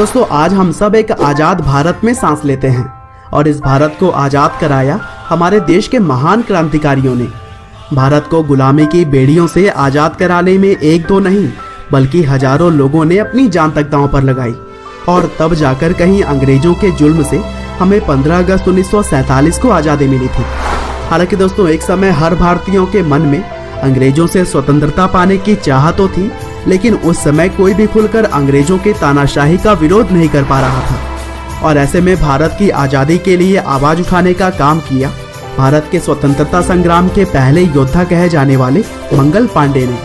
दोस्तों आज हम सब एक आज़ाद भारत में सांस लेते हैं और इस भारत को आज़ाद कराया हमारे देश के महान क्रांतिकारियों ने। भारत को गुलामी की बेड़ियों से आज़ाद कराने में एक दो नहीं बल्कि हजारों लोगों ने अपनी जान तक दांव पर लगाई और तब जाकर कहीं अंग्रेजों के जुल्म से हमें 15 अगस्त 1947 को आज़ादी मिली थी। हालांकि दोस्तों एक समय हर भारतीयों के मन में अंग्रेजों से स्वतंत्रता पाने की चाह तो थी, लेकिन उस समय कोई भी खुलकर अंग्रेजों के तानाशाही का विरोध नहीं कर पा रहा था। और ऐसे में भारत की आज़ादी के लिए आवाज उठाने का काम किया भारत के स्वतंत्रता संग्राम के पहले योद्धा कहे जाने वाले मंगल पांडे ने,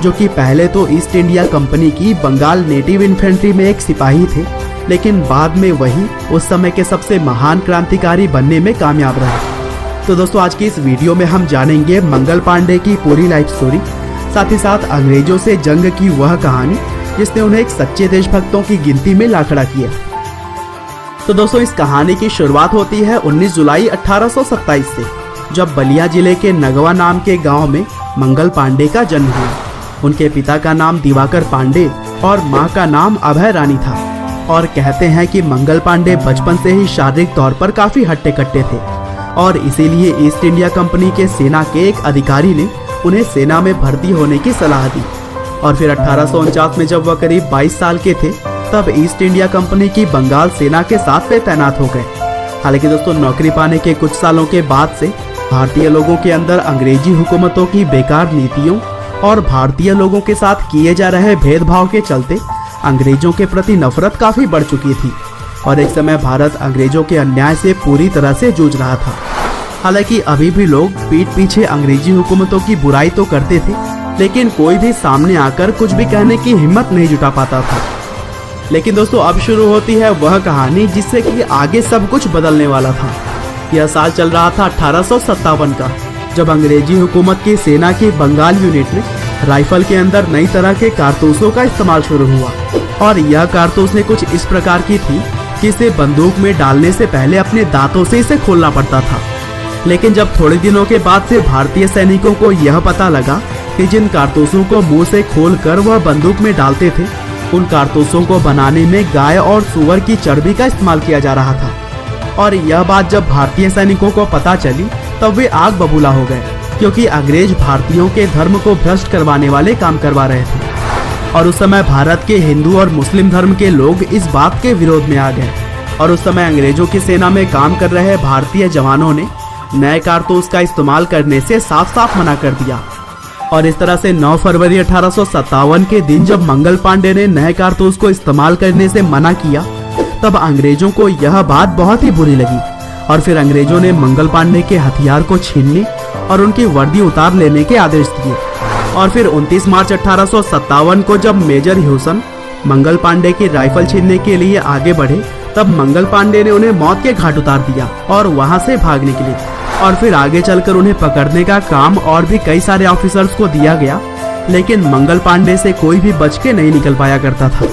जो कि पहले तो ईस्ट इंडिया कंपनी की बंगाल नेटिव इन्फेंट्री में एक सिपाही थे, लेकिन बाद में वही उस समय के सबसे महान क्रांतिकारी बनने में कामयाब रहे। तो दोस्तों आज की इस वीडियो में हम जानेंगे मंगल पांडे की पूरी लाइफ स्टोरी, साथ ही साथ अंग्रेजों से जंग की वह कहानी जिसने उन्हें एक सच्चे देशभक्तों की गिनती में ला खड़ा किया। तो दोस्तों इस कहानी की शुरुआत होती है 19 जुलाई 1827 से, जब बलिया जिले के नगवा नाम के गांव में मंगल पांडे का जन्म हुआ। उनके पिता का नाम दिवाकर पांडे और मां का अभय रानी था। और कहते हैं कि मंगल पांडे बचपन से ही शारीरिक तौर पर काफी हट्टे कट्टे थे और इसीलिए ईस्ट इंडिया कंपनी के सेना के एक अधिकारी ने उन्हें सेना में भर्ती होने की सलाह दी। और फिर 1849 में जब वह करीब 22 साल के थे तब ईस्ट इंडिया कंपनी की बंगाल सेना के साथ वे तैनात हो गए। हालांकि दोस्तों नौकरी पाने के कुछ सालों के बाद से भारतीय लोगों के अंदर अंग्रेजी हुकूमतों की बेकार नीतियों और भारतीय लोगों के साथ किए जा रहे भेदभाव के चलते अंग्रेजों के प्रति नफरत काफी बढ़ चुकी थी और एक समय भारत अंग्रेजों के अन्याय से पूरी तरह से जूझ रहा था। हालांकि अभी भी लोग पीठ पीछे अंग्रेजी हुकूमतों की बुराई तो करते थे, लेकिन कोई भी सामने आकर कुछ भी कहने की हिम्मत नहीं जुटा पाता था। लेकिन दोस्तों अब शुरू होती है वह कहानी जिससे कि आगे सब कुछ बदलने वाला था। यह साल चल रहा था 1857 का, जब अंग्रेजी हुकूमत की सेना की बंगाल यूनिट ने राइफल के अंदर नई तरह के कारतूसों का इस्तेमाल शुरू हुआ। और यह कारतूसें कुछ इस प्रकार की थी कि इसे बंदूक में डालने से पहले अपने दांतों से इसे खोलना पड़ता था। लेकिन जब थोड़े दिनों के बाद से भारतीय सैनिकों को यह पता लगा कि जिन कारतूसों को मुंह से खोलकर वह बंदूक में डालते थे, उन कारतूसों को बनाने में गाय और सुअर की चर्बी का इस्तेमाल किया जा रहा था। और यह बात जब भारतीय सैनिकों को पता चली तब वे आग बबूला हो गए, क्योंकि अंग्रेज भारतीयों के धर्म को भ्रष्ट करवाने वाले काम करवा रहे थे। और उस समय भारत के हिंदू और मुस्लिम धर्म के लोग इस बात के विरोध में आ गए और उस समय अंग्रेजों की सेना में काम कर रहे भारतीय जवानों ने नए कारतूस का इस्तेमाल करने से साफ साफ मना कर दिया। और इस तरह से 9 फरवरी 1857 के दिन जब मंगल पांडे ने नए कारतूस को इस्तेमाल करने से मना किया, तब अंग्रेजों को यह बात बहुत ही बुरी लगी और फिर अंग्रेजों ने मंगल पांडे के हथियार को छीनने और उनकी वर्दी उतार लेने के आदेश दिए। और फिर 29 मार्च 1857 को जब मेजर ह्यूसन मंगल पांडे की राइफल छीनने के लिए आगे बढ़े, तब मंगल पांडे ने उन्हें मौत के घाट उतार दिया और वहां से भाग निकले। और फिर आगे चलकर उन्हें पकड़ने का काम और भी कई सारे ऑफिसर्स को दिया गया, लेकिन मंगल पांडे से कोई भी बच के नहीं निकल पाया करता था।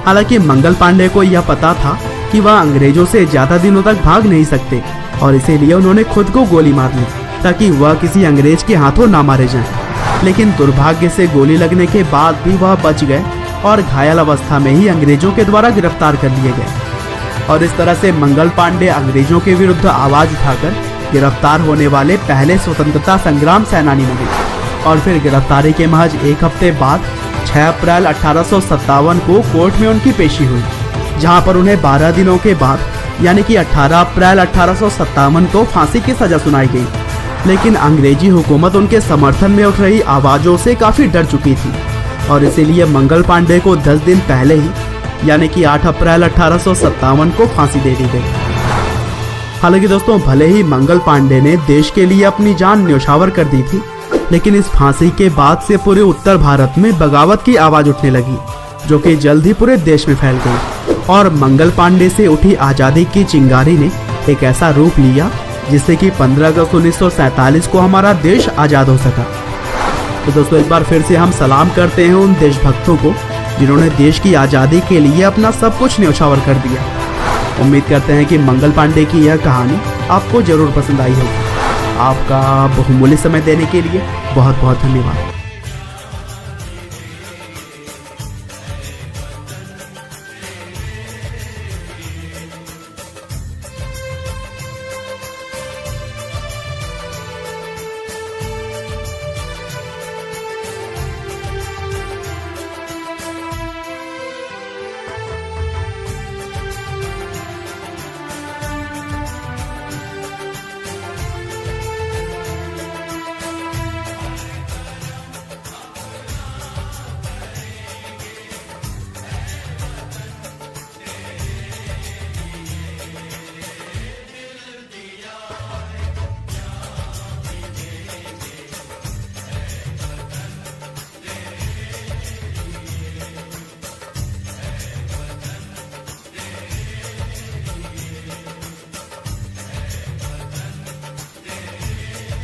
हालांकि मंगल पांडे को यह पता था कि वह अंग्रेजों से ज्यादा दिनों तक भाग नहीं सकते और इसीलिए उन्होंने खुद को गोली मार ली ताकि वह किसी अंग्रेज के हाथों ना मारे जाएं। लेकिन दुर्भाग्य से गोली लगने के बाद भी वह बच गए और घायल अवस्था में ही अंग्रेजों के द्वारा गिरफ्तार कर लिए गए। और इस तरह से मंगल पांडे अंग्रेजों के विरुद्ध आवाज उठाकर गिरफ्तार होने वाले पहले स्वतंत्रता संग्राम सेनानी बने। और फिर गिरफ्तारी के महज एक हफ्ते बाद 6 अप्रैल 1857 को कोर्ट में उनकी पेशी हुई, जहां पर उन्हें 12 दिनों के बाद यानी कि 18 अप्रैल 1857 को फांसी की सजा सुनाई गई। लेकिन अंग्रेजी हुकूमत उनके समर्थन में उठ रही आवाजों से काफी डर चुकी थी और इसीलिए मंगल पांडे को 10 दिन पहले ही यानी कि 8 अप्रैल 1857 को फांसी दे दी गई। हालांकि दोस्तों भले ही मंगल पांडे ने देश के लिए अपनी जान न्यौछावर कर दी थी, लेकिन इस फांसी के बाद से पूरे उत्तर भारत में बगावत की आवाज उठने लगी, जो कि जल्द ही पूरे देश में फैल गई। और मंगल पांडे से उठी आजादी की चिंगारी ने एक ऐसा रूप लिया जिससे कि 15 अगस्त 1947 को हमारा देश आजाद हो सका। तो दोस्तों एक बार फिर से हम सलाम करते हैं उन देशभक्तों को जिन्होंने देश की आजादी के लिए अपना सब कुछ न्यौछावर कर दिया। उम्मीद करते हैं कि मंगल पांडे की यह कहानी आपको जरूर पसंद आई होगी। आपका बहुमूल्य समय देने के लिए बहुत बहुत धन्यवाद।